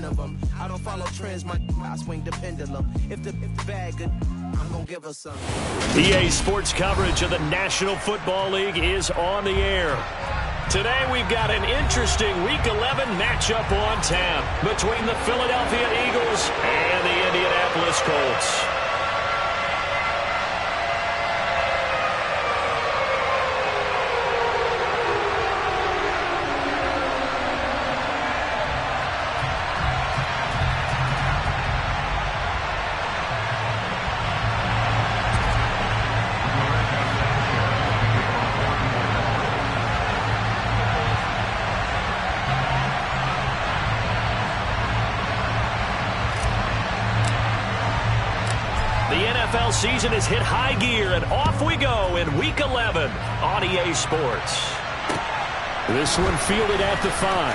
of them. I don't follow trends, I swing the pendulum. If the bag good, I'm gonna give her some. EA Sports coverage of the National Football League is on the air. Today we've got an interesting Week 11 matchup on tap between the Philadelphia Eagles and the Indianapolis Colts. NFL season has hit high gear, and off we go in Week 11 on EA Sports. This one fielded at the 5.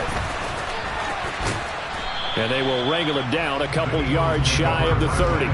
And they will wrangle him down a couple yards shy of the 30.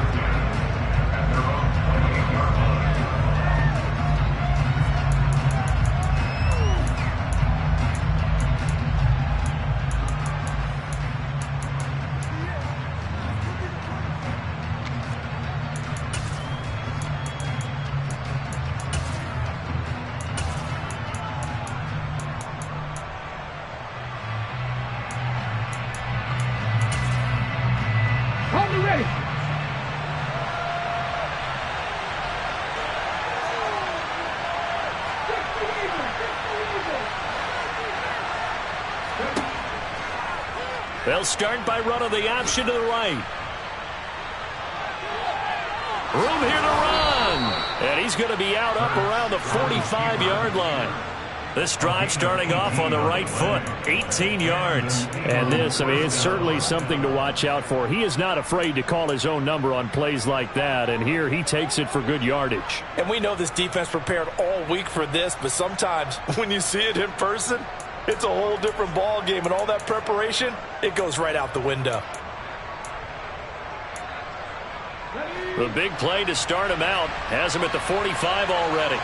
They'll start by running the option to the right. Room here to run. And he's going to be out up around the 45-yard line. This drive starting off on the right foot, 18 yards. And this, I mean, it's certainly something to watch out for. He is not afraid to call his own number on plays like that, and here he takes it for good yardage. And we know this defense prepared all week for this, but sometimes when you see it in person, it's a whole different ball game, and all that preparation, it goes right out the window. The big play to start him out has him at the 45 already.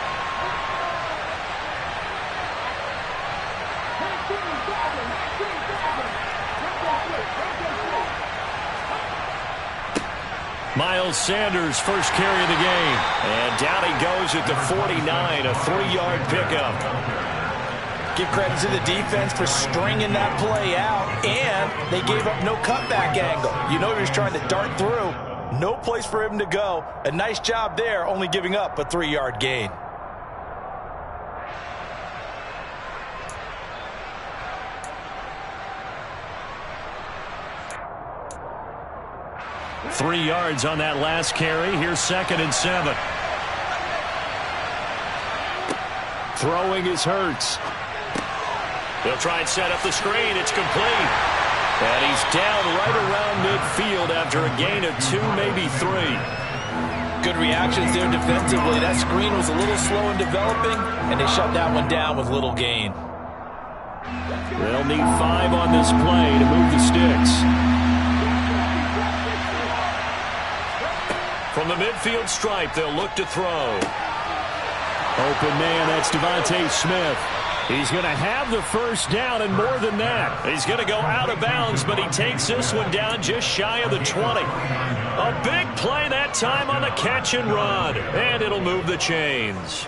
Miles Sanders, first carry of the game. And down he goes at the 49, a 3-yard pickup. Give credit to the defense for stringing that play out, and they gave up no cutback angle. You know he was trying to dart through. No place for him to go. A nice job there, only giving up a 3-yard gain. Three yards on that last carry. Here's 2nd and 7. Throwing is Hurts. They'll try and set up the screen. It's complete. And he's down right around midfield after a gain of 2, maybe 3. Good reactions there defensively. That screen was a little slow in developing, and they shut that one down with little gain. They'll need 5 on this play to move the sticks. From the midfield stripe, they'll look to throw. Open man, that's Devontae Smith. He's going to have the first down and more than that. He's going to go out of bounds, but he takes this one down just shy of the 20. A big play that time on the catch and run, and it'll move the chains.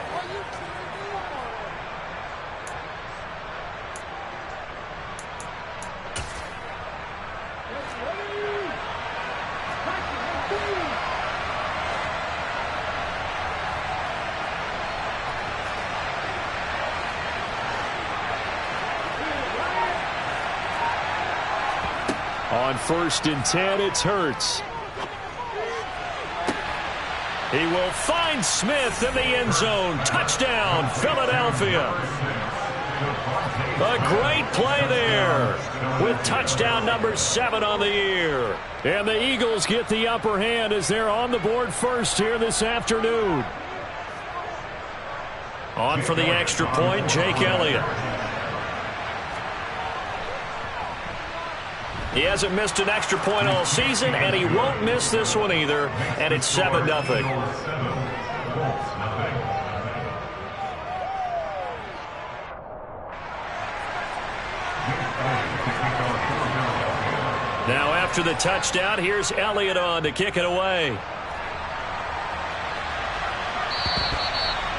On 1st and 10, it's Hurts. He will find Smith in the end zone. Touchdown, Philadelphia. A great play there with touchdown number 7 on the year. And the Eagles get the upper hand as they're on the board first here this afternoon. On for the extra point, Jake Elliott. He hasn't missed an extra point all season, and he won't miss this one either, and it's 7-0. Now after the touchdown, here's Elliott on to kick it away.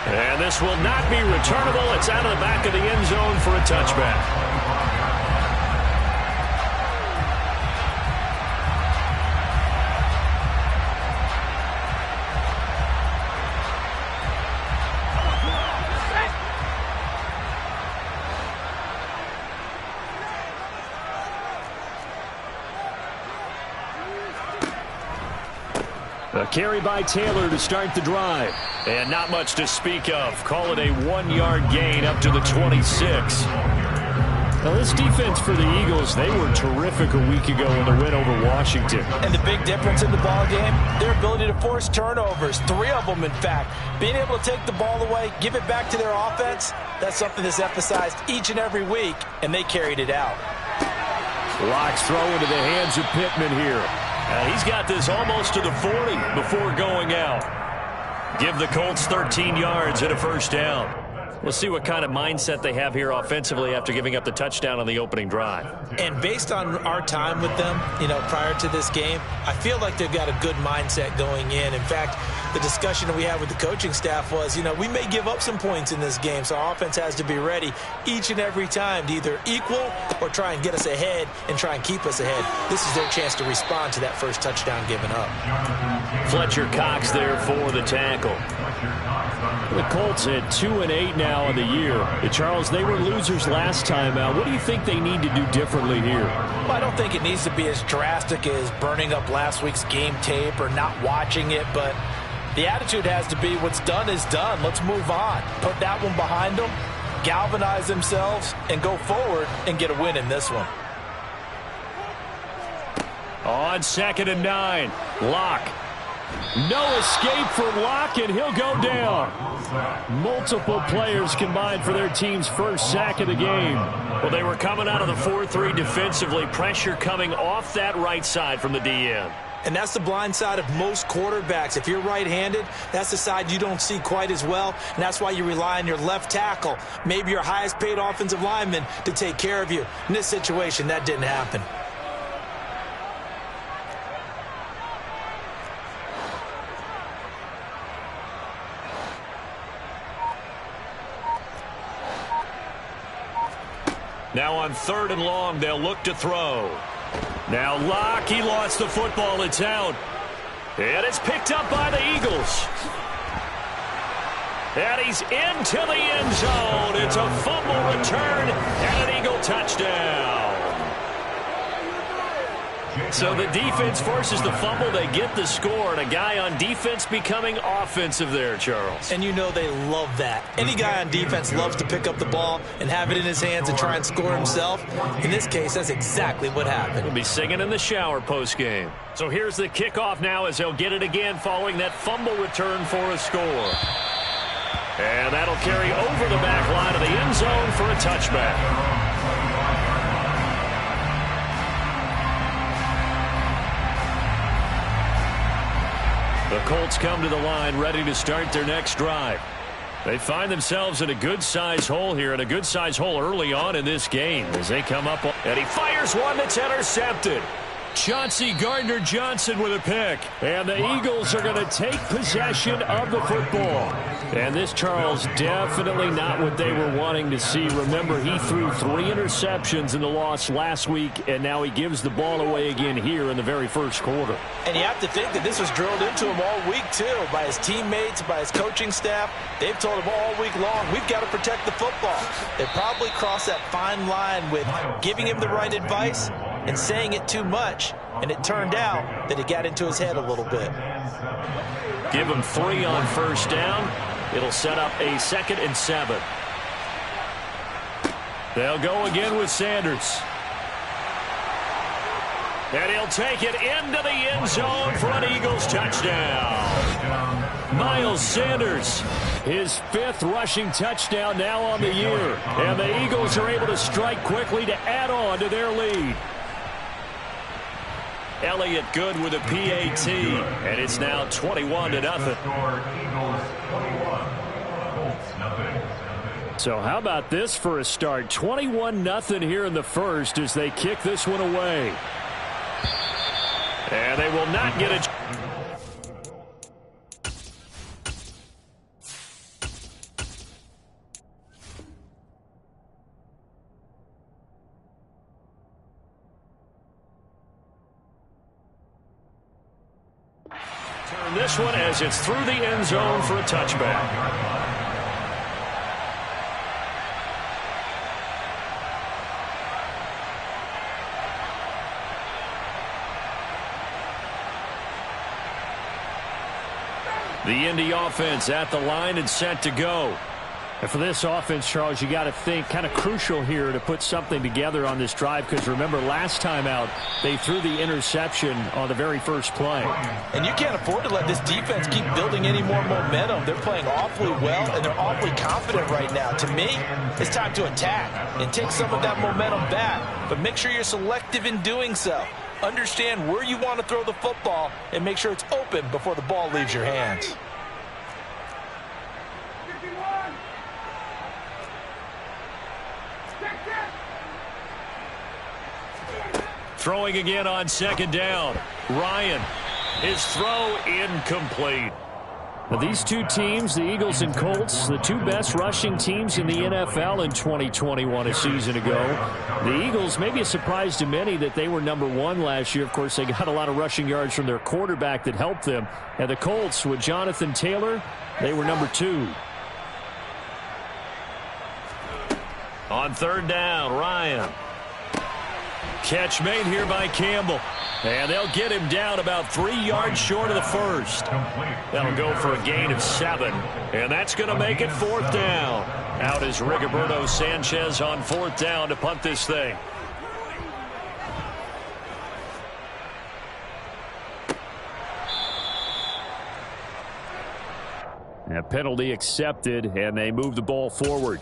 And this will not be returnable. It's out of the back of the end zone for a touchback. A carry by Taylor to start the drive. And not much to speak of. Call it a 1-yard gain up to the 26. Now, this defense for the Eagles, they were terrific a week ago in the win over Washington. And the big difference in the ball game, their ability to force turnovers, 3 of them in fact. Being able to take the ball away, give it back to their offense, that's something that's emphasized each and every week, and they carried it out. Locke's throw into the hands of Pittman here. He's got this almost to the 40 before going out. Give the Colts 13 yards and a first down. We'll see what kind of mindset they have here offensively after giving up the touchdown on the opening drive. And based on our time with them, prior to this game, I feel like they've got a good mindset going in. In fact, the discussion that we had with the coaching staff was, we may give up some points in this game, so our offense has to be ready each and every time to either equal or try and get us ahead and try and keep us ahead. This is their chance to respond to that first touchdown given up. Fletcher Cox there for the tackle. The Colts at 2-8 now in the year. Charles, they were losers last time out. What do you think they need to do differently here? Well, I don't think it needs to be as drastic as burning up last week's game tape or not watching it, but the attitude has to be what's done is done. Let's move on. Put that one behind them, galvanize themselves, and go forward and get a win in this one. On 2nd and 9, Locke. No escape from Locke, and he'll go down. Multiple players combined for their team's first sack of the game. Well, they were coming out of the 4-3 defensively. Pressure coming off that right side from the DN. And that's the blind side of most quarterbacks. If you're right-handed, that's the side you don't see quite as well, and that's why you rely on your left tackle, maybe your highest-paid offensive lineman, to take care of you. In this situation, that didn't happen. Now on 3rd and long, they'll look to throw. Now Locke, he lost the football. It's out. And it's picked up by the Eagles. And he's into the end zone. It's a fumble return and an Eagle touchdown. So the defense forces the fumble. They get the score, and a guy on defense becoming offensive there, Charles. And they love that. Any guy on defense loves to pick up the ball and have it in his hands and try and score himself. In this case, that's exactly what happened. He'll be singing in the shower post-game. So here's the kickoff now as they'll get it again following that fumble return for a score. And that'll carry over the back line of the end zone for a touchback. The Colts come to the line ready to start their next drive. They find themselves in a good-sized hole here, and a good-sized hole early on in this game as they come up. And he fires one that's intercepted. Chauncey Gardner-Johnson with a pick. And the Eagles are going to take possession of the football. And this, Charles, definitely not what they were wanting to see. Remember, he threw 3 interceptions in the loss last week, and now he gives the ball away again here in the very first quarter. And you have to think that this was drilled into him all week, too, by his teammates, by his coaching staff. They've told him all week long, we've got to protect the football. They probably crossed that fine line with giving him the right advice and saying it too much, and it turned out that it got into his head a little bit. Give him 3 on first down. It'll set up a 2nd and 7. They'll go again with Sanders. And he'll take it into the end zone for an Eagles touchdown. Miles Sanders, his 5th rushing touchdown now on the year. And the Eagles are able to strike quickly to add on to their lead. Elliott good with a PAT, and it's now 21-0. So how about this for a start? 21-0 here in the first as they kick this one away. And they will not get it. Turn this one as it's through the end zone for a touchback. The Indy offense at the line and set to go. And for this offense, Charles, you got to think kind of crucial here to put something together on this drive, because remember last time out they threw the interception on the very first play. And you can't afford to let this defense keep building any more momentum. They're playing awfully well and they're awfully confident right now. To me, it's time to attack and take some of that momentum back, but make sure you're selective in doing so. Understand where you want to throw the football and make sure it's open before the ball leaves your hands. Throwing again on second down. Ryan, his throw incomplete. Now, these two teams, the Eagles and Colts, the two best rushing teams in the NFL in 2021 a season ago. The Eagles, maybe a surprise to many that they were #1 last year. Of course, they got a lot of rushing yards from their quarterback that helped them. And the Colts, with Jonathan Taylor, they were #2. On third down, Ryan. Catch made here by Campbell. And they'll get him down about 3 yards short of the first. That'll go for a gain of 7. And that's going to make it 4th down. Out is Rigoberto Sanchez on 4th down to punt this thing. A penalty accepted, and they move the ball forward.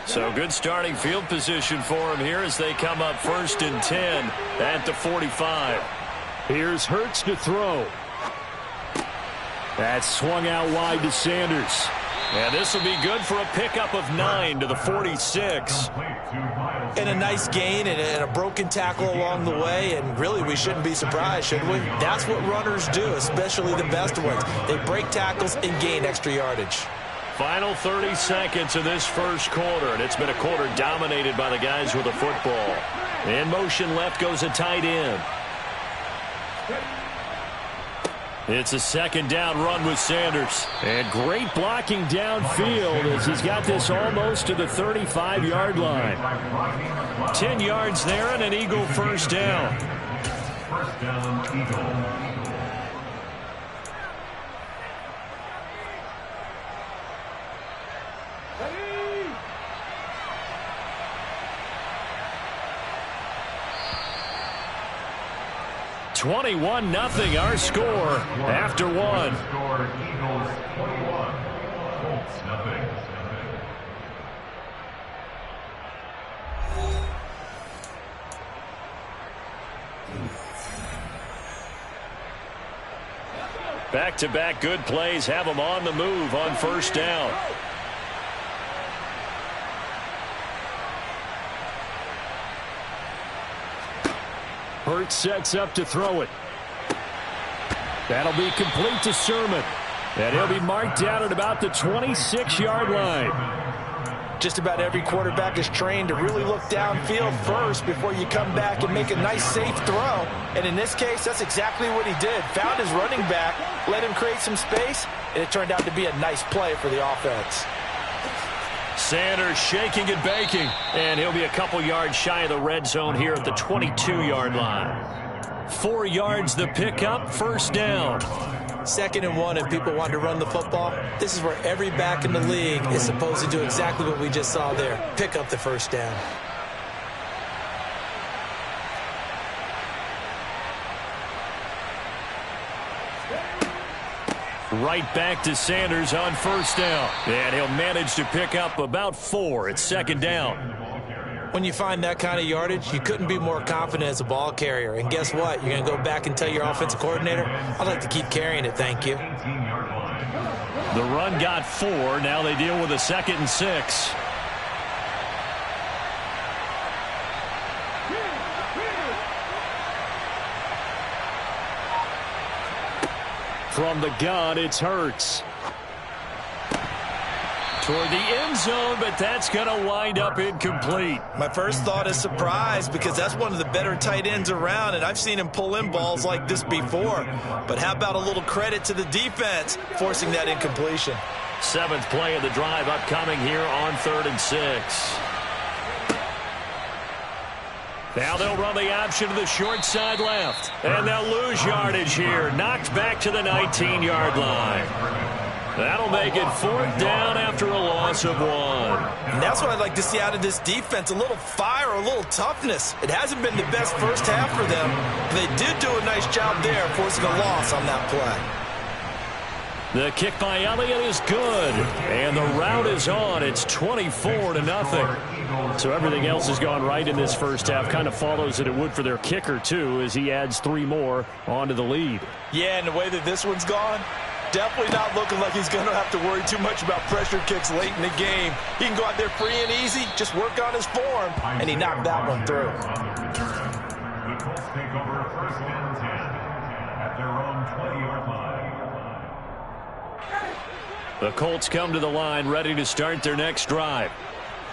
So good starting field position for him here as they come up 1st and 10 at the 45. Here's Hurts to throw. That's swung out wide to Sanders. And this will be good for a pickup of 9 to the 46. And a nice gain and a broken tackle along the way, and really we shouldn't be surprised, should we? That's what runners do, especially the best ones. They break tackles and gain extra yardage. Final 30 seconds of this first quarter, and it's been a quarter dominated by the guys with the football. In motion left goes a tight end. It's a 2nd down run with Sanders. And great blocking downfield as he's got this almost to the 35-yard line. 10 yards there and an Eagle 1st down. First down, Eagle. 21-0 our score after 1. Score Eagles 21, Colts 0. Back-to-back good plays have them on the move on 1st down. Hurts sets up to throw it. That'll be complete to Sermon. And he'll be marked down at about the 26-yard line. Just about every quarterback is trained to really look downfield first before you come back and make a nice, safe throw. And in this case, that's exactly what he did. Found his running back, let him create some space, and it turned out to be a nice play for the offense. Sanders shaking and baking, and he'll be a couple yards shy of the red zone here at the 22-yard line. 4 yards the pickup, 1st down. 2nd and 1, and people want to run the football. This is where every back in the league is supposed to do exactly what we just saw there. Pick up the 1st down. Right back to Sanders on 1st down. And he'll manage to pick up about 4 at 2nd down. When you find that kind of yardage, you couldn't be more confident as a ball carrier. And guess what? You're going to go back and tell your offensive coordinator, I'd like to keep carrying it, thank you. The run got 4. Now they deal with a 2nd and 6. From the gun, it's Hurts. Toward the end zone, but that's going to wind up incomplete. My first thought is surprise, because that's one of the better tight ends around, and I've seen him pull in balls like this before. But how about a little credit to the defense forcing that incompletion? 7th play of the drive upcoming here on 3rd and 6. Now they'll run the option to the short side left. And they'll lose yardage here. Knocked back to the 19-yard line. That'll make it 4th down after a loss of 1. And that's what I'd like to see out of this defense, a little fire, a little toughness. It hasn't been the best first half for them, but they did do a nice job there forcing a loss on that play. The kick by Elliott is good, and the route is on. It's 24-0. So everything else has gone right in this first half. Kind of follows that it would for their kicker, too, as he adds 3 more onto the lead. Yeah, and the way that this one's gone, definitely not looking like he's going to have to worry too much about pressure kicks late in the game. He can go out there free and easy, just work on his form, and he knocked that one through. The Colts take over 1st and 10 at their own 20-yard line. The Colts come to the line ready to start their next drive.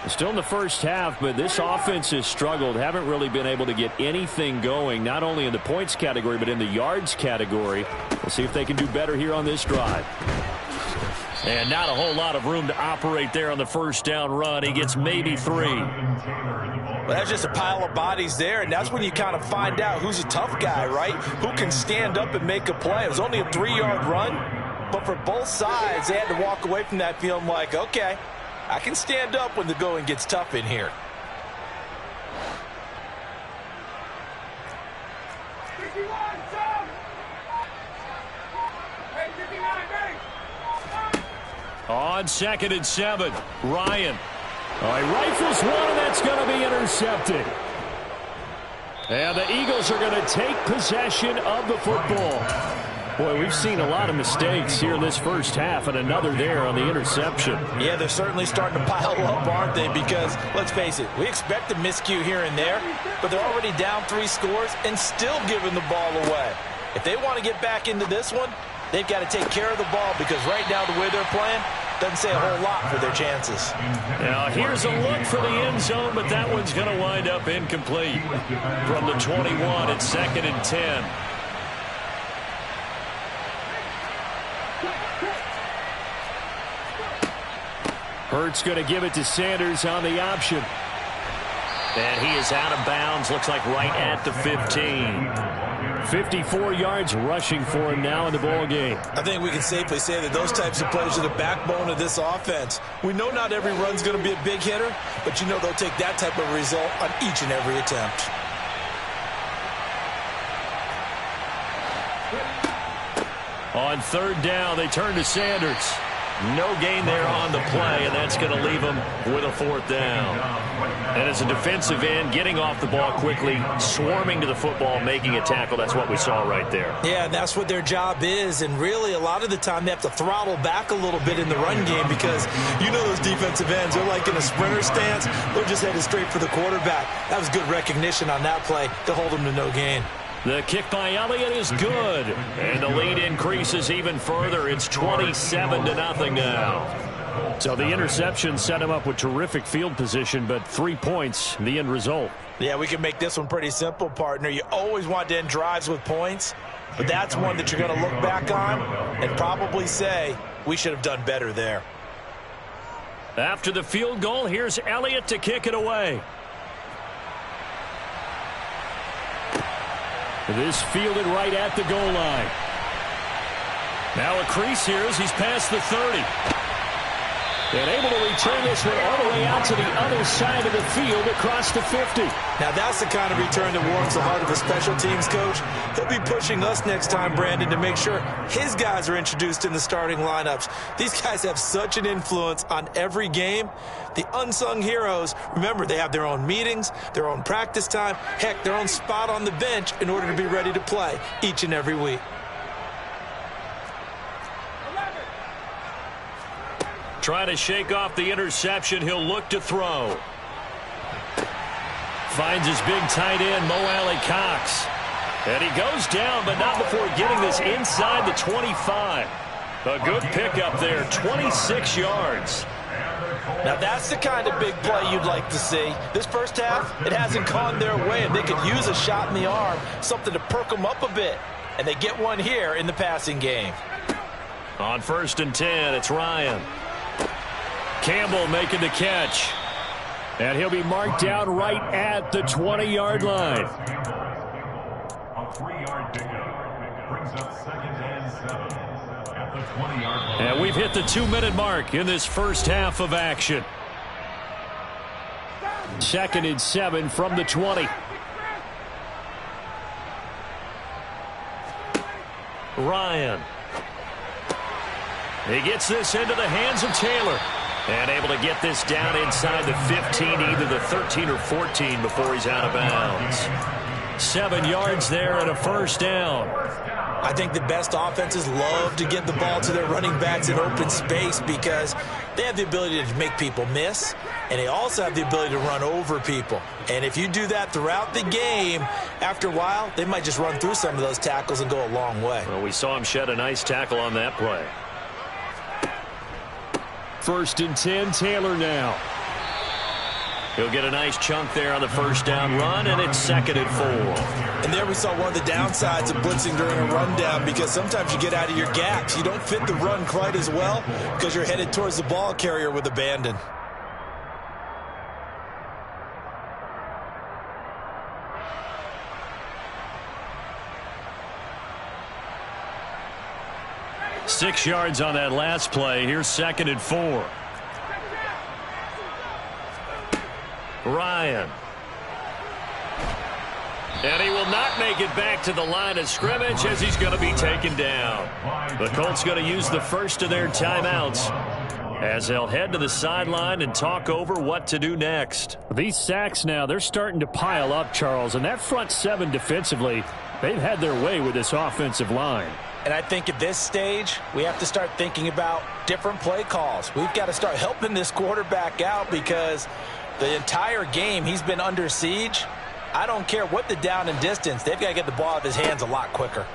Still in the first half, but this offense has struggled. Haven't really been able to get anything going, not only in the points category, but in the yards category. We'll see if they can do better here on this drive. And not a whole lot of room to operate there on the first down run. He gets maybe 3. Well, that's just a pile of bodies there, and that's when you kind of find out who's a tough guy, right? Who can stand up and make a play. It was only a 3-yard run, but for both sides, they had to walk away from that feeling like, okay, I can stand up when the going gets tough in here. On 2nd and 7, Ryan. He rifles one, and that's going to be intercepted. And the Eagles are going to take possession of the football. Boy, we've seen a lot of mistakes here in this first half, and another there on the interception. Yeah, they're certainly starting to pile up, aren't they? Because, let's face it, we expect a miscue here and there, but they're already down 3 scores and still giving the ball away. If they want to get back into this one, they've got to take care of the ball, because right now the way they're playing doesn't say a whole lot for their chances. Now here's a look for the end zone, but that one's going to wind up incomplete. From the 21, it's 2nd and 10. Hurts going to give it to Sanders on the option. And he is out of bounds, looks like right at the 15. 54 yards rushing for him now in the ball game. I think we can safely say that those types of plays are the backbone of this offense. We know not every run's going to be a big hitter, but you know they'll take that type of result on each and every attempt. On 3rd down, they turn to Sanders. No gain there on the play, and that's going to leave him with a 4th down. And as a defensive end, getting off the ball quickly, swarming to the football, making a tackle, that's what we saw right there. Yeah, and that's what their job is, and really a lot of the time they have to throttle back a little bit in the run game, because you know those defensive ends, they're like in a sprinter stance, they're just headed straight for the quarterback. That was good recognition on that play to hold them to no gain. The kick by Elliott is good, and the lead increases even further. It's 27-0 now. So the interception set him up with terrific field position, but 3 points, the end result. Yeah, we can make this one pretty simple, partner. You always want to end drives with points, but that's one that you're going to look back on and probably say, we should have done better there. After the field goal, here's Elliott to kick it away. This fielded right at the goal line. Now a crease here as he's past the 30. And able to return this one all the way out to the other side of the field across the 50. Now that's the kind of return that warms the heart of a special teams coach. He'll be pushing us next time, Brandon, to make sure his guys are introduced in the starting lineups. These guys have such an influence on every game. The unsung heroes, remember, they have their own meetings, their own practice time, heck, their own spot on the bench in order to be ready to play each and every week. Trying to shake off the interception. He'll look to throw. Finds his big tight end, Mo Alley-Cox. And he goes down, but not before getting this inside the 25. A good pickup there, 26 yards. Now that's the kind of big play you'd like to see. This first half, it hasn't gone their way, and they could use a shot in the arm, something to perk them up a bit. And they get one here in the passing game. On 1st and 10, it's Ryan. Campbell making the catch. And he'll be marked down right at the 20-yard line. A 3-yard pickup brings up 2nd and 7 at the 20-yard line. And we've hit the 2-minute mark in this first half of action. 2nd and 7 from the 20. Ryan. He gets this into the hands of Taylor. And able to get this down inside the 15, either the 13 or 14 before he's out of bounds. 7 yards there and a first down. I think the best offenses love to get the ball to their running backs in open space because they have the ability to make people miss, and they also have the ability to run over people. And if you do that throughout the game, after a while, they might just run through some of those tackles and go a long way. Well, we saw him shed a nice tackle on that play. 1st and 10, Taylor now. He'll get a nice chunk there on the first down run, and it's 2nd and 4. And there we saw one of the downsides of blitzing during a rundown because sometimes you get out of your gaps. You don't fit the run quite as well because you're headed towards the ball carrier with abandon. Six yards on that last play. Here's 2nd and 4. Ryan. And he will not make it back to the line of scrimmage as he's going to be taken down. The Colts going to use the first of their timeouts as they'll head to the sideline and talk over what to do next. These sacks now, they're starting to pile up, Charles. And that front 7 defensively, they've had their way with this offensive line. And I think at this stage, we have to start thinking about different play calls. We've got to start helping this quarterback out because the entire game he's been under siege. I don't care what the down and distance. They've got to get the ball out of his hands a lot quicker.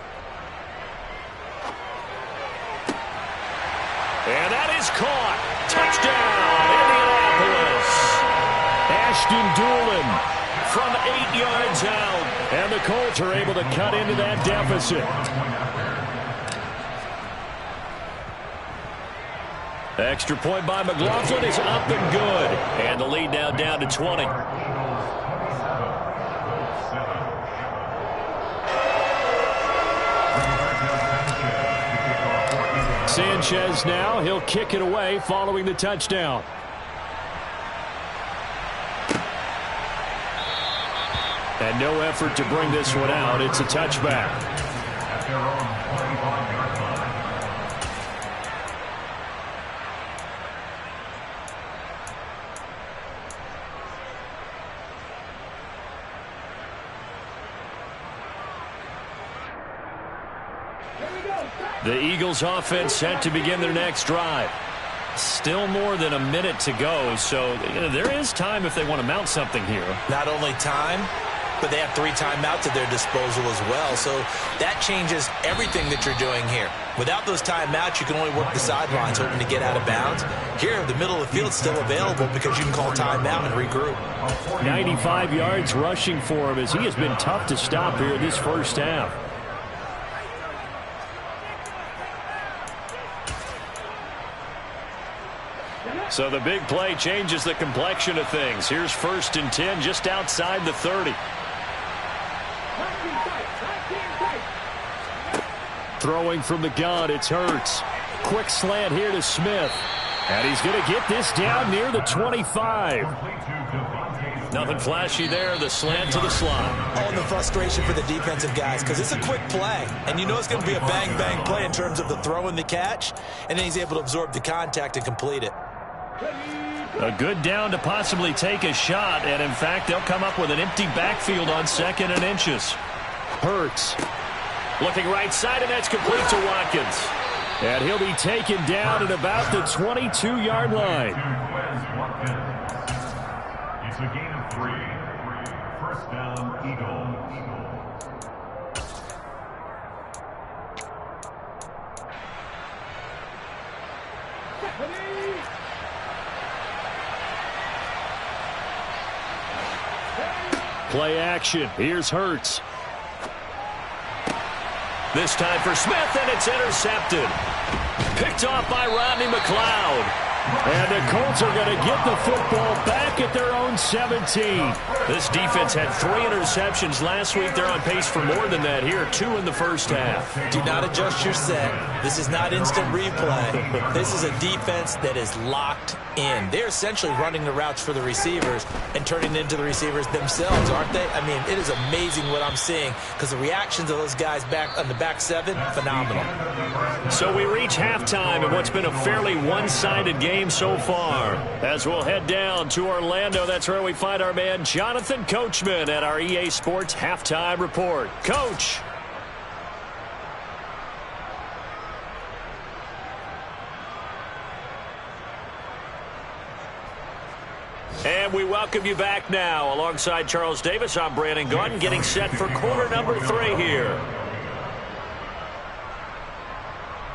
And that is caught. Touchdown, Indianapolis. Ashton Doolin from 8 yards out. And the Colts are able to cut into that deficit. Extra point by McLaughlin is up and good. And the lead now down to 20. Sanchez now, he'll kick it away following the touchdown. And no effort to bring this one out. It's a touchback. At their own 25-yard line. The Eagles offense set to begin their next drive. Still more than a minute to go, so there is time if they want to mount something here. Not only time, but they have 3 timeouts at their disposal as well, so that changes everything that you're doing here. Without those timeouts, you can only work the sidelines hoping to get out of bounds. Here, the middle of the field is still available because you can call timeout and regroup. 95 yards rushing for him as he has been tough to stop here this first half. So the big play changes the complexion of things. Here's 1st and 10 just outside the 30. Throwing from the gun, it's Hurts. Quick slant here to Smith. And he's going to get this down near the 25. Nothing flashy there. The slant to the slot. Oh, and the frustration for the defensive guys because it's a quick play. And you know it's going to be a bang-bang play in terms of the throw and the catch. And then he's able to absorb the contact and complete it. A good down to possibly take a shot, and in fact, they'll come up with an empty backfield on 2nd and inches. Hurts. Looking right side, and that's complete to Watkins. And he'll be taken down at about the 22-yard line. It's a gain of 3. First down, Eagles. Play action. Here's Hurts. This time for Smith, and it's intercepted. Picked off by Rodney McLeod. And the Colts are going to get the football back at their own 17. This defense had 3 interceptions last week. They're on pace for more than that here, 2 in the first half. Do not adjust your set. This is not instant replay. This is a defense that is locked in. They're essentially running the routes for the receivers and turning into the receivers themselves, aren't they? I mean, it is amazing what I'm seeing because the reactions of those guys back on the back 7, phenomenal. So we reach halftime in what's been a fairly one-sided game so far. As we'll head down to Orlando, that's where we find our man Jonathan Coachman at our EA Sports Halftime Report. Coach. And we welcome you back now. Alongside Charles Davis, I'm Brandon Gaudin, getting set for quarter number 3 here.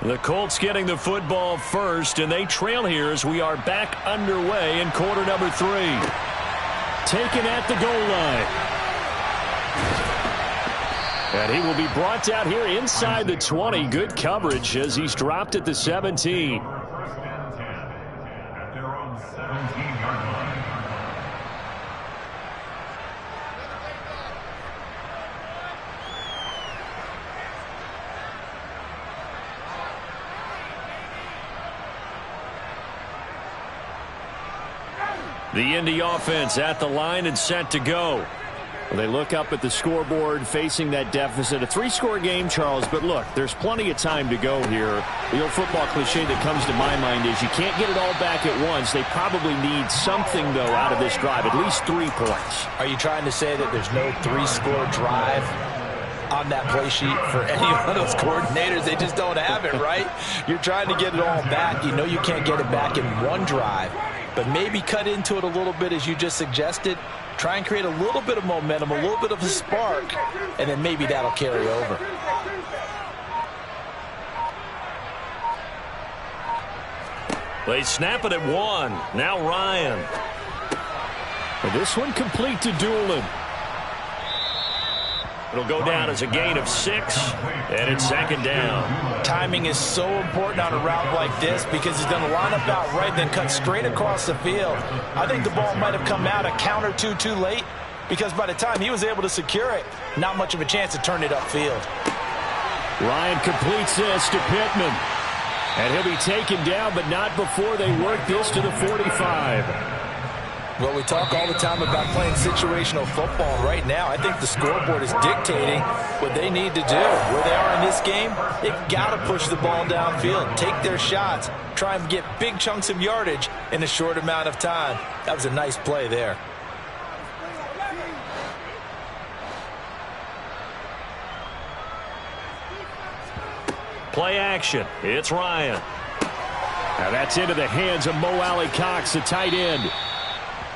The Colts getting the football first, and they trail here as we are back underway in quarter number 3. Taken at the goal line. And he will be brought down here inside the 20. Good coverage as he's dropped at the 17. First and 10 at their own 17-yard line. The Indy offense at the line and set to go. They look up at the scoreboard facing that deficit. A 3-score game, Charles, but look, there's plenty of time to go here. The old football cliche that comes to my mind is you can't get it all back at once. They probably need something, though, out of this drive, at least 3 points. Are you trying to say that there's no 3-score drive on that play sheet for any one of those coordinators? They just don't have it, right? You're trying to get it all back. You know you can't get it back in one drive, but maybe cut into it a little bit as you just suggested. Try and create a little bit of momentum, a little bit of a spark, and then maybe that'll carry over. They snap it at 1. Now Ryan. And this one complete to Doolin. It'll go down as a gain of 6, and it's second down. Timing is so important on a route like this because he's going to line up out right, then cut straight across the field. I think the ball might have come out a count or two too late because by the time he was able to secure it, not much of a chance to turn it upfield. Ryan completes this to Pittman. And he'll be taken down, but not before they work this to the 45. Well, we talk all the time about playing situational football. Right now, I think the scoreboard is dictating what they need to do. Where they are in this game, they've got to push the ball downfield, take their shots, try and get big chunks of yardage in a short amount of time. That was a nice play there. Play action. It's Ryan. Now that's into the hands of Mo Alley-Cox, the tight end.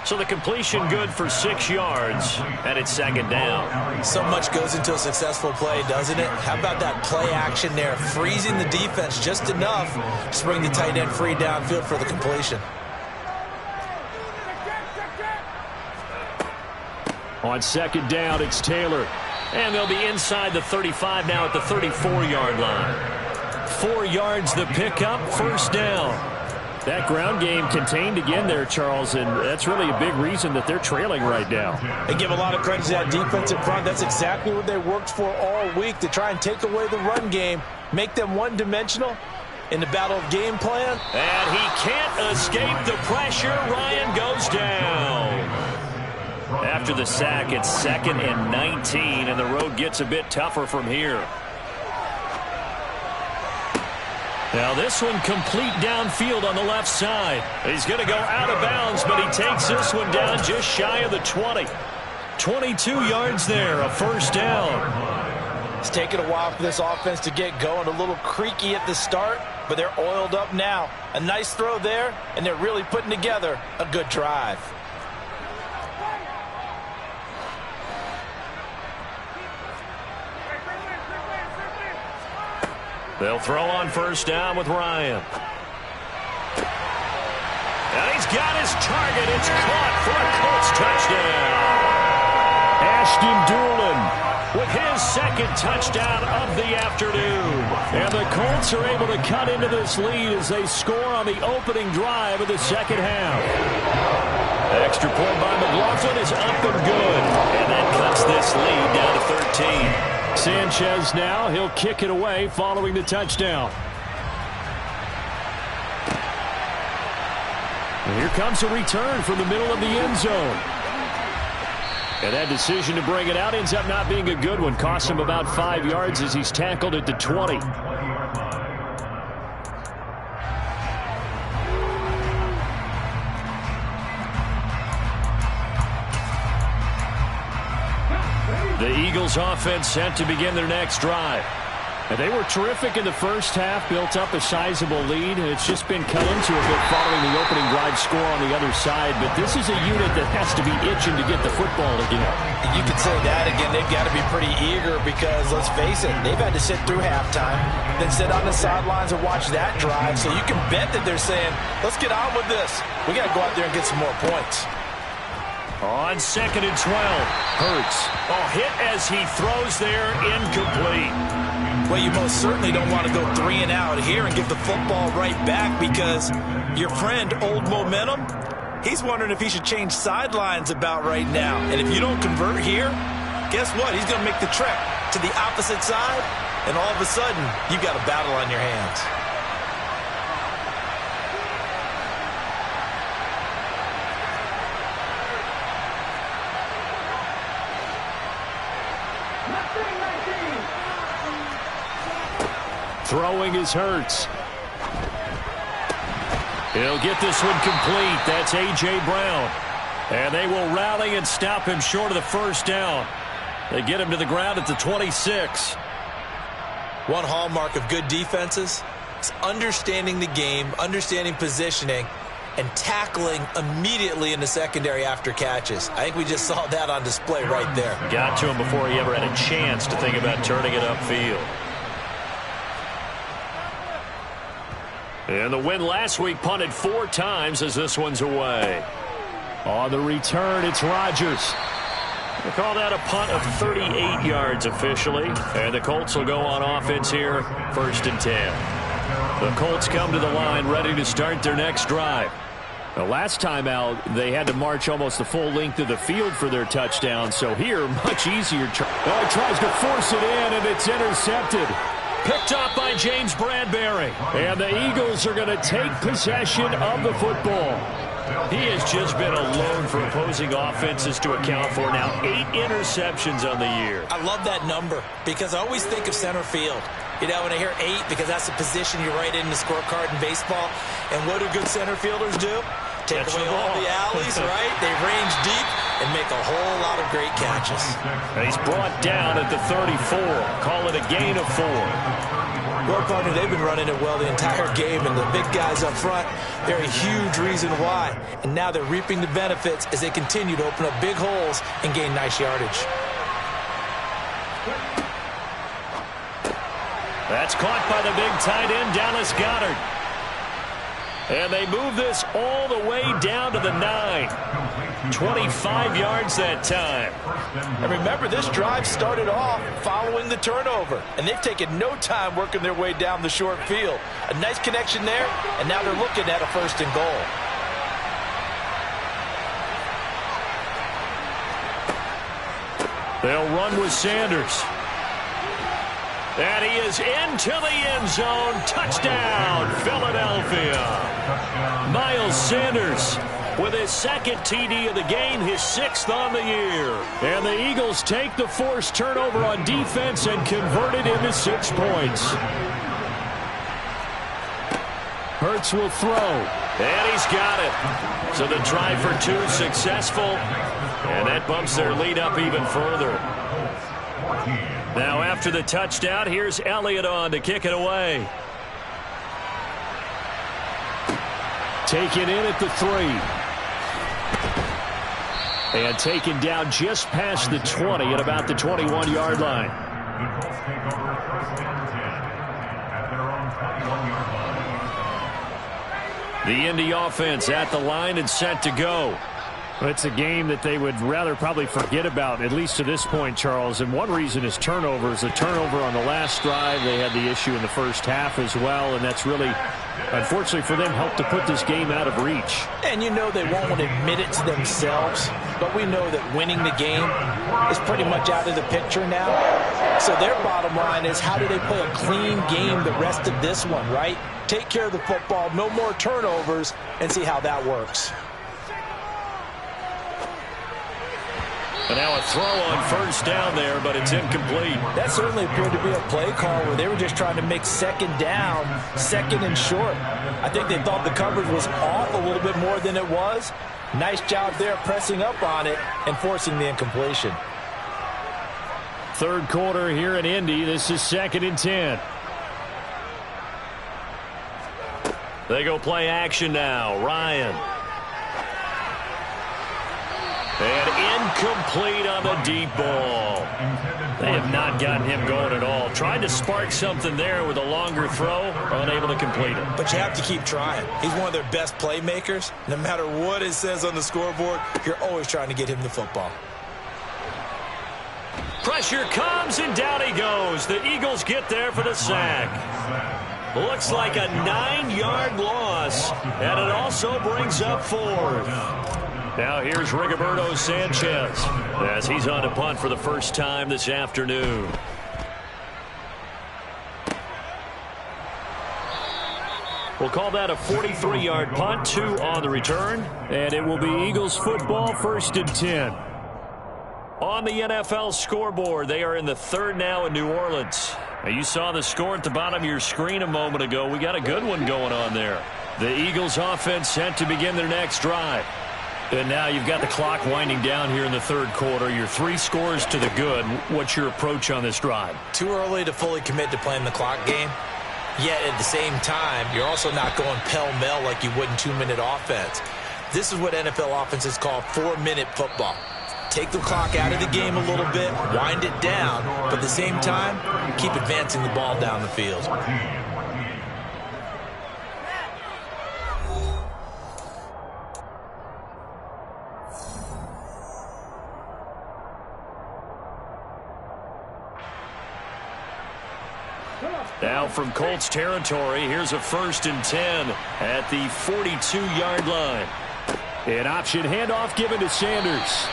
So the completion good for 6 yards, and it's second down. So much goes into a successful play, doesn't it? How about that play action there, freezing the defense just enough to bring the tight end free downfield for the completion. On second down, it's Taylor. And they'll be inside the 35 now at the 34-yard line. 4 yards the pickup, first down. That ground game contained again there, Charles, and that's really a big reason that they're trailing right now. They give a lot of credit to that defensive front. That's exactly what they worked for all week, to try and take away the run game, make them one-dimensional in the battle of game plan. And he can't escape the pressure. Ryan goes down. After the sack, it's 2nd and 19, and the road gets a bit tougher from here. Now this one complete downfield on the left side. He's going to go out of bounds, but he takes this one down just shy of the 20. 22 yards there, a first down. It's taken a while for this offense to get going. A little creaky at the start, but they're oiled up now. A nice throw there, and they're really putting together a good drive. They'll throw on first down with Ryan. And he's got his target. It's caught for a Colts touchdown. Ashton Doolin with his second touchdown of the afternoon. And the Colts are able to cut into this lead as they score on the opening drive of the second half. Extra point by McLaughlin is up and good. And that cuts this lead down to 13. Sanchez now, he'll kick it away following the touchdown. And here comes a return from the middle of the end zone. And that decision to bring it out ends up not being a good one. Costs him about 5 yards as he's tackled at the 20. The Eagles offense set to begin their next drive. And they were terrific in the first half, built up a sizable lead, and it's just been cut into a bit following the opening drive score on the other side. But this is a unit that has to be itching to get the football again. You could say that again. They've got to be pretty eager because, let's face it, they've had to sit through halftime, then sit on the sidelines and watch that drive. So you can bet that they're saying, let's get on with this. We got to go out there and get some more points. On 2nd and 12, Hurts. Hit as he throws there, incomplete. Well, you most certainly don't want to go 3 and out here and give the football right back because your friend, Old Momentum, he's wondering if he should change sidelines about right now. And if you don't convert here, guess what? He's going to make the trek to the opposite side, and all of a sudden, you've got a battle on your hands. Throwing is Hurts. He'll get this one complete. That's A.J. Brown. And they will rally and stop him short of the first down. They get him to the ground at the 26. One hallmark of good defenses is understanding the game, understanding positioning, and tackling immediately in the secondary after catches. I think we just saw that on display right there. Got to him before he ever had a chance to think about turning it upfield. And the win last week punted 4 times as this one's away. On the return, it's Rodgers. They call that a punt of 38 yards officially. And the Colts will go on offense here, 1st and 10. The Colts come to the line ready to start their next drive. The last time out, they had to march almost the full length of the field for their touchdown. So here, much easier. Tries to force it in, and it's intercepted. Picked up by James Bradbury. And the Eagles are going to take possession of the football. He has just been alone for opposing offenses to account for now 8 interceptions on the year. I love that number because I always think of center field. You know, when I hear 8, because that's the position you write in the scorecard in baseball. And what do good center fielders do? Take away all the alleys, right? They range deep and make a whole lot of great catches. And he's brought down at the 34. Call it a gain of 4. Well, partner, they've been running it well the entire game, and the big guys up front, they're a huge reason why. And now they're reaping the benefits as they continue to open up big holes and gain nice yardage. That's caught by the big tight end, Dallas Goedert. And they move this all the way down to the 9. 25 yards that time. And remember, this drive started off following the turnover. And they've taken no time working their way down the short field. A nice connection there, and now they're looking at a 1st and goal. They'll run with Sanders. And he is into the end zone. Touchdown, Philadelphia. Miles Sanders with his 2nd TD of the game, his 6th on the year. And the Eagles take the forced turnover on defense and convert it into 6 points. Hurts will throw. And he's got it. So the try for 2 successful. And that bumps their lead up even further. Now after the touchdown, here's Elliott on to kick it away. Taken in at the 3. And taken down just past the 20 at about the 21-yard line. The Colts take over 1st and 10 at their own 21-yard line. The Indy offense at the line and set to go. It's a game that they would rather probably forget about, at least to this point, Charles. And one reason is turnovers. The turnover on the last drive, they had the issue in the first half as well. And that's really, unfortunately for them, helped to put this game out of reach. And you know they won't admit it to themselves, but we know that winning the game is pretty much out of the picture now. So their bottom line is, how do they play a clean game the rest of this one, right? Take care of the football, no more turnovers, and see how that works. And now a throw on first down there, but it's incomplete. That certainly appeared to be a play call where they were just trying to make second down, second and short. I think they thought the coverage was off a little bit more than it was. Nice job there pressing up on it and forcing the incompletion. Third quarter here in Indy. This is 2nd and 10. They go play action now. Ryan. And incomplete on the deep ball. They have not gotten him going at all. Tried to spark something there with a longer throw, unable to complete it. But you have to keep trying. He's one of their best playmakers. No matter what it says on the scoreboard, you're always trying to get him the football. Pressure comes, and down he goes. The Eagles get there for the sack. Looks like a 9-yard loss, and it also brings up 4th. Now here's Rigoberto Sanchez as he's on to punt for the first time this afternoon. We'll call that a 43-yard punt, 2 on the return, and it will be Eagles football, 1st and 10. On the NFL scoreboard, they are in the 3rd now in New Orleans. Now, you saw the score at the bottom of your screen a moment ago. We got a good one going on there. The Eagles offense set to begin their next drive. And now you've got the clock winding down here in the 3rd quarter. You're 3 scores to the good. What's your approach on this drive? Too early to fully commit to playing the clock game. Yet at the same time, you're also not going pell-mell like you would in 2-minute offense. This is what NFL offenses call 4-minute football. Take the clock out of the game a little bit, wind it down, but at the same time, keep advancing the ball down the field. Now from Colts territory, here's a 1st and 10 at the 42-yard line. An option handoff given to Sanders.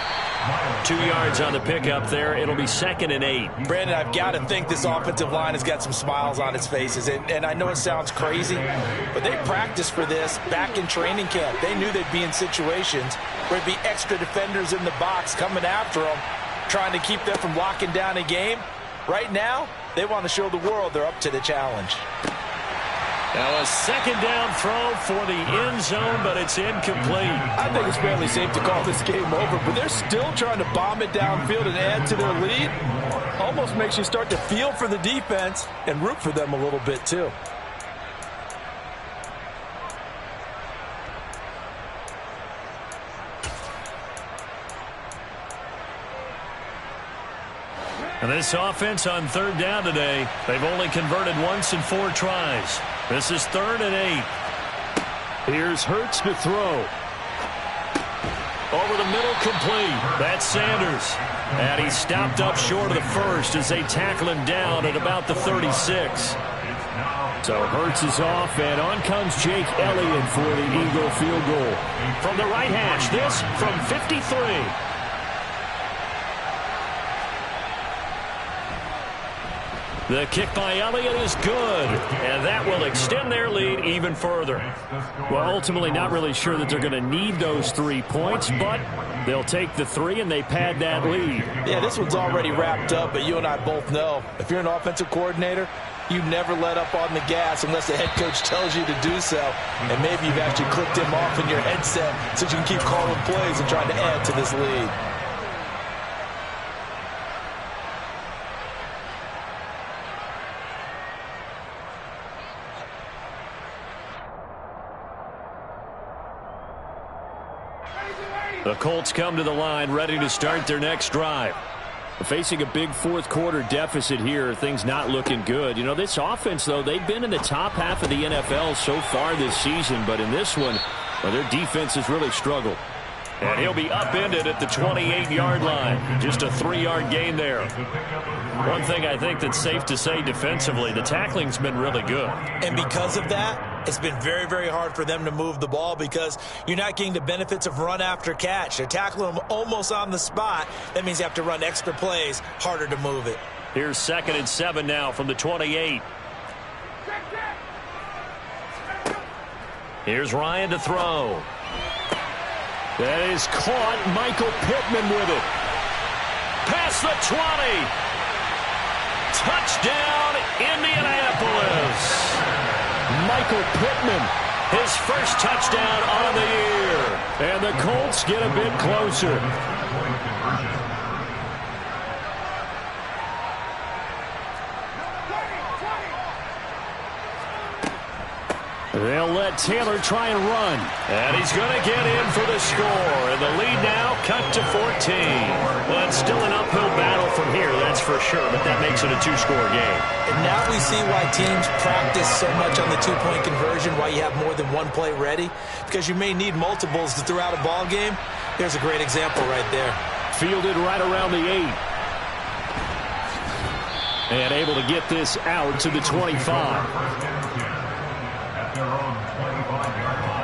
2 yards on the pickup there. It'll be 2nd and 8. Brandon, I've got to think this offensive line has got some smiles on its faces. And I know it sounds crazy, but they practiced for this back in training camp. They knew they'd be in situations where it'd be extra defenders in the box coming after them, trying to keep them from locking down a game. Right now, they want to show the world they're up to the challenge. Now a 2nd down throw for the end zone, but it's incomplete. I think it's fairly safe to call this game over, but they're still trying to bomb it downfield and add to their lead. Almost makes you start to feel for the defense and root for them a little bit too. And this offense on 3rd down today, they've only converted once in 4 tries. This is 3rd and 8. Here's Hurts to throw. Over the middle, complete. That's Sanders. And he's stopped up short of the first as they tackle him down at about the 36. So Hurts is off, and on comes Jake Elliott for the Eagle field goal. From the right hash, this from 53. The kick by Elliott is good, and that will extend their lead even further. Well, ultimately not really sure that they're going to need those 3 points, but they'll take the 3 and they pad that lead. Yeah, this one's already wrapped up, but you and I both know if you're an offensive coordinator, you never let up on the gas unless the head coach tells you to do so. And maybe you've actually clicked him off in your headset so you can keep calling plays and trying to add to this lead. The Colts come to the line, ready to start their next drive. Facing a big fourth quarter deficit here, things not looking good. You know, this offense, though, they've been in the top half of the NFL so far this season, but in this one, well, their defense has really struggled. And he'll be upended at the 28-yard line. Just a 3-yard gain there. One thing I think that's safe to say defensively, the tackling's been really good. And because of that, it's been very, very hard for them to move the ball because you're not getting the benefits of run after catch. They're tackling them almost on the spot. That means you have to run extra plays, harder to move it. Here's 2nd and 7 now from the 28. Here's Ryan to throw. That is caught. Michael Pittman with it. Past the 20. Touchdown, Indianapolis. Michael Pittman, his first touchdown on the year. And the Colts get a bit closer. They'll let Taylor try and run. And he's going to get in for the score. And the lead now cut to 14. Well, it's still an uphill battle from here, that's for sure. But that makes it a 2-score game. And now we see why teams practice so much on the 2-point conversion, why you have more than one play ready. Because you may need multiples to throw out a ball game. There's a great example right there. Fielded right around the 8. And able to get this out to the 25. Their own 25-yard line.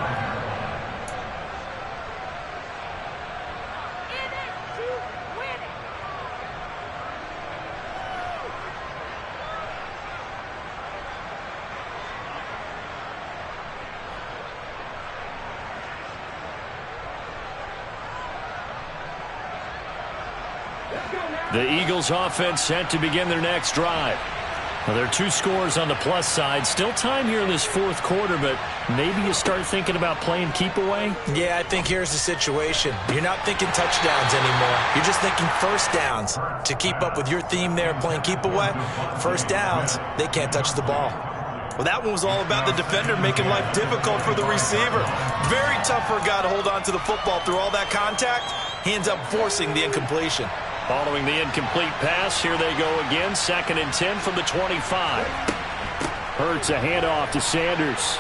The Eagles offense set to begin their next drive. Well, there are 2 scores on the plus side. Still time here in this fourth quarter, but maybe you start thinking about playing keep away? Yeah, I think here's the situation. You're not thinking touchdowns anymore. You're just thinking first downs. To keep up with your theme there, playing keep away, first downs, they can't touch the ball. Well, that one was all about the defender making life difficult for the receiver. Very tough for a guy to hold on to the football through all that contact. He ends up forcing the incompletion. Following the incomplete pass, here they go again. 2nd and 10 from the 25. Hurts a handoff to Sanders.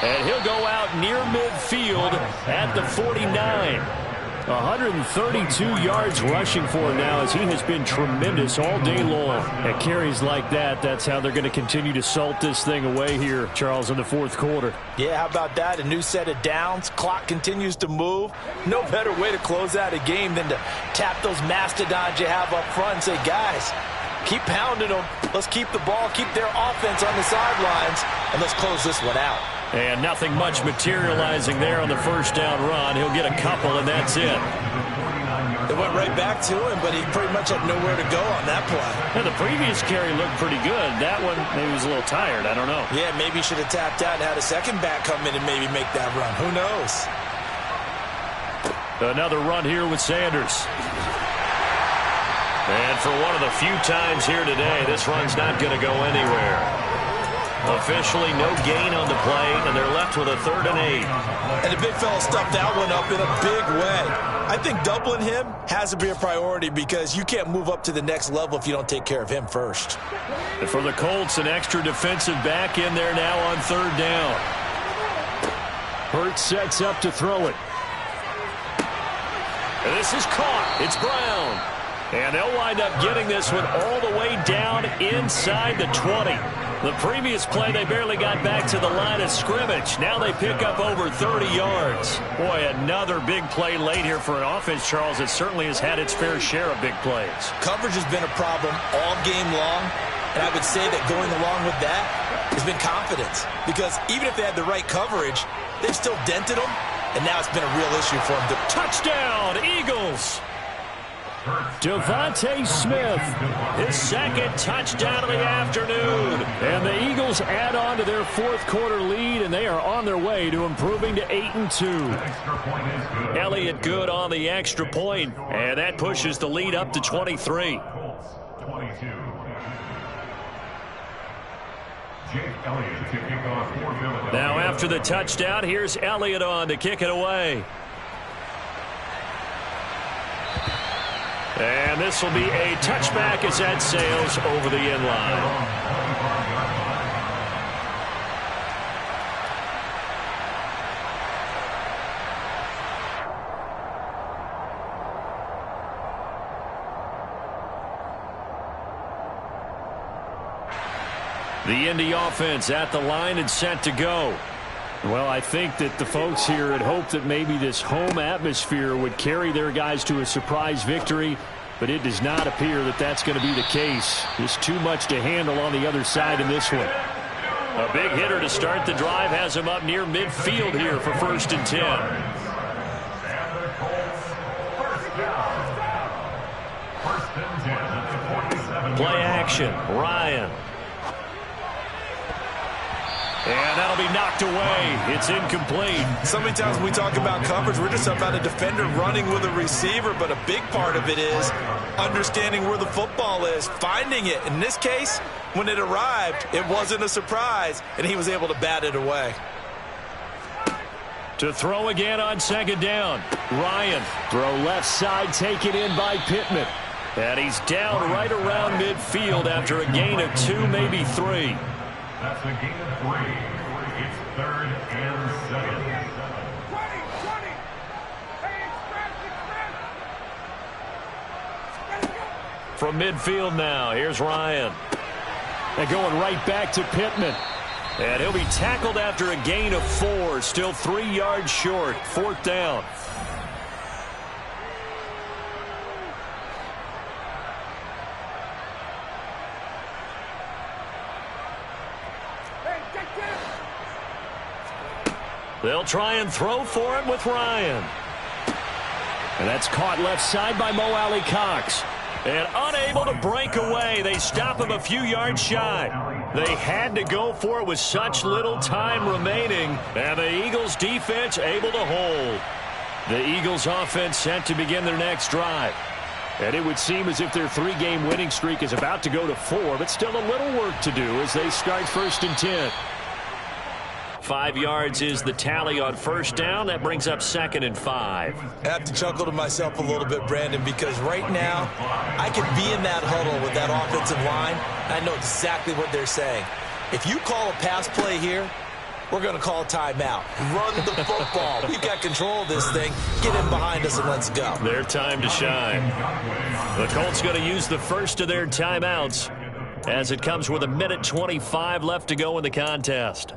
And he'll go out near midfield at the 49. 132 yards rushing for him now as he has been tremendous all day long. At carries like that, that's how they're going to continue to salt this thing away here, Charles, in the fourth quarter. Yeah, how about that? A new set of downs. Clock continues to move. No better way to close out a game than to tap those mastodons you have up front and say, guys, keep pounding them. Let's keep the ball, keep their offense on the sidelines, and let's close this one out. And nothing much materializing there on the first down run. He'll get a couple, and that's it. It went right back to him, but he pretty much had nowhere to go on that play. And the previous carry looked pretty good. That one, maybe he was a little tired. I don't know. Yeah, maybe he should have tapped out and had a second back come in and maybe make that run. Who knows? Another run here with Sanders. And for one of the few times here today, this run's not going to go anywhere. Officially no gain on the play, and they're left with a 3rd and 8. And the big fella stuffed that one up in a big way. I think doubling him has to be a priority because you can't move up to the next level if you don't take care of him first. And for the Colts, an extra defensive back in there now on 3rd down. Hurts sets up to throw it. And this is caught. It's Brown. And they'll wind up getting this one all the way down inside the 20. The previous play, they barely got back to the line of scrimmage. Now they pick up over 30 yards. Boy, another big play late here for an offense, Charles, that certainly has had its fair share of big plays. Coverage has been a problem all game long, and I would say that going along with that has been confidence. Because even if they had the right coverage, they've still dented them, and now it's been a real issue for them. Touchdown, Eagles! Devontae Smith, his 2nd touchdown of the afternoon. And the Eagles add on to their fourth quarter lead, and they are on their way to improving to 8-2. Elliott good on the extra point, and that pushes the lead up to 23. Now after the touchdown, here's Elliott on to kick it away. And this will be a touchback as that sails over the end line. The Indy offense at the line and set to go. Well, I think that the folks here had hoped that maybe this home atmosphere would carry their guys to a surprise victory, but it does not appear that that's going to be the case. Just too much to handle on the other side in this one. A big hitter to start the drive has him up near midfield here for 1st and 10. Play action, Ryan. And that'll be knocked away. It's incomplete. So many times when we talk about coverage, we're just about a defender running with a receiver, but a big part of it is understanding where the football is, finding it. In this case, when it arrived, it wasn't a surprise, and he was able to bat it away. To throw again on 2nd down. Ryan. Throw left side, taken in by Pittman. And he's down right around midfield after a gain of 2, maybe 3. That's a gain of 3. It's 3rd and 7. From midfield now, here's Ryan. And going right back to Pittman. And he'll be tackled after a gain of 4, still 3 yards short. 4th down. They'll try and throw for it with Ryan. And that's caught left side by Mo Alley-Cox. And unable to break away. They stop him a few yards shy. They had to go for it with such little time remaining. And the Eagles defense able to hold. The Eagles offense set to begin their next drive. And it would seem as if their 3-game winning streak is about to go to 4, but still a little work to do as they start 1st and 10. 5 yards is the tally on 1st down. That brings up 2nd and 5. I have to chuckle to myself a little bit, Brandon, because right now I could be in that huddle with that offensive line. I know exactly what they're saying. If you call a pass play here, we're going to call a timeout. Run the football. We've got control of this thing. Get in behind us and let's go. Their time to shine. The Colts going to use the first of their timeouts as it comes with 1:25 left to go in the contest.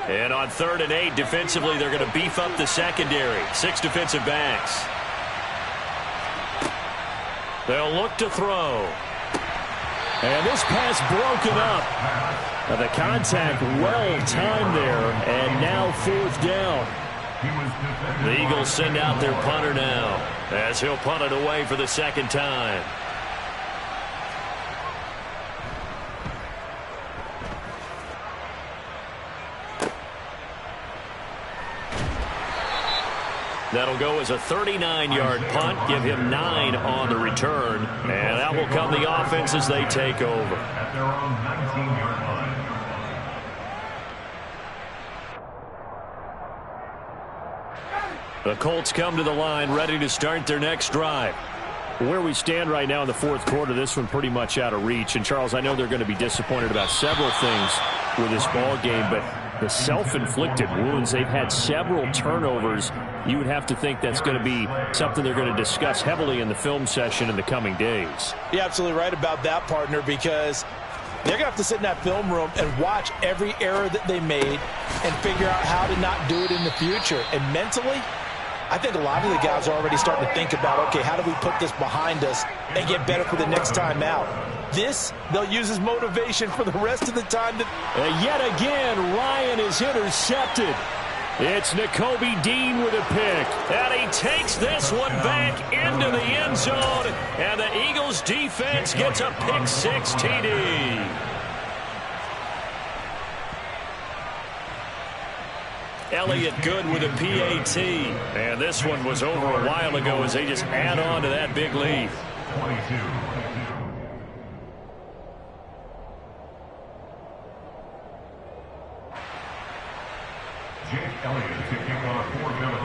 And on 3rd and 8, defensively, they're going to beef up the secondary. 6 defensive backs. They'll look to throw. And this pass broken up. Now the contact well timed there, and now 4th down. The Eagles send out their punter now as he'll punt it away for the 2nd time. That'll go as a 39-yard punt, give him 9 on the return, and that will come the offense as they take over. At their own 19-yard line. The Colts come to the line ready to start their next drive. Where we stand right now in the 4th quarter, this one pretty much out of reach. And, Charles, I know they're going to be disappointed about several things with this ball game, but the self-inflicted wounds, they've had several turnovers. You would have to think that's going to be something they're going to discuss heavily in the film session in the coming days. You're absolutely right about that, partner, because they're going to have to sit in that film room and watch every error that they made and figure out how to not do it in the future. And mentally, I think a lot of the guys are already starting to think about, okay, how do we put this behind us and get better for the next time out? This, they'll use as motivation for the rest of the time. And yet again, Ryan is intercepted. It's Nakobe Dean with a pick. And he takes this one back into the end zone. And the Eagles defense gets a pick-6 TD. Elliott good with a PAT. And this one was over a while ago as they just add on to that big lead. 22.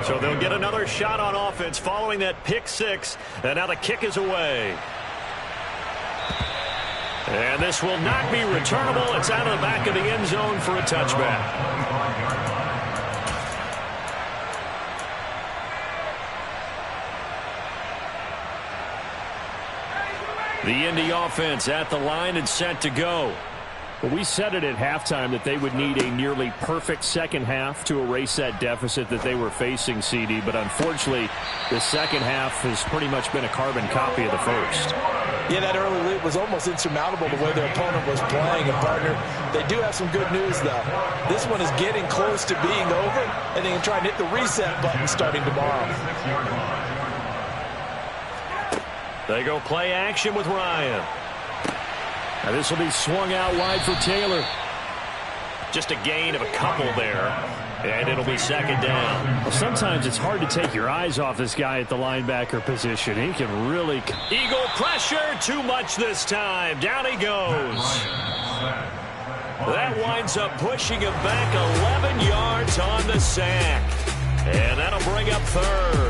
So they'll get another shot on offense following that pick six. And now the kick is away. And this will not be returnable. It's out of the back of the end zone for a touchback. The Indy offense at the line and set to go. Well, we said it at halftime that they would need a nearly perfect second half to erase that deficit that they were facing, CD. But unfortunately, the second half has pretty much been a carbon copy of the first. Yeah, that early lead was almost insurmountable the way their opponent was playing. And, partner, they do have some good news, though. This one is getting close to being over, and they can try and hit the reset button starting tomorrow. They go play action with Ryan. Now this will be swung out wide for Taylor. Just a gain of a couple there, and it'll be second down. Well, sometimes it's hard to take your eyes off this guy at the linebacker position. He can really... Eagle pressure, too much this time. Down he goes. That winds up pushing him back 11 yards on the sack. And that'll bring up third.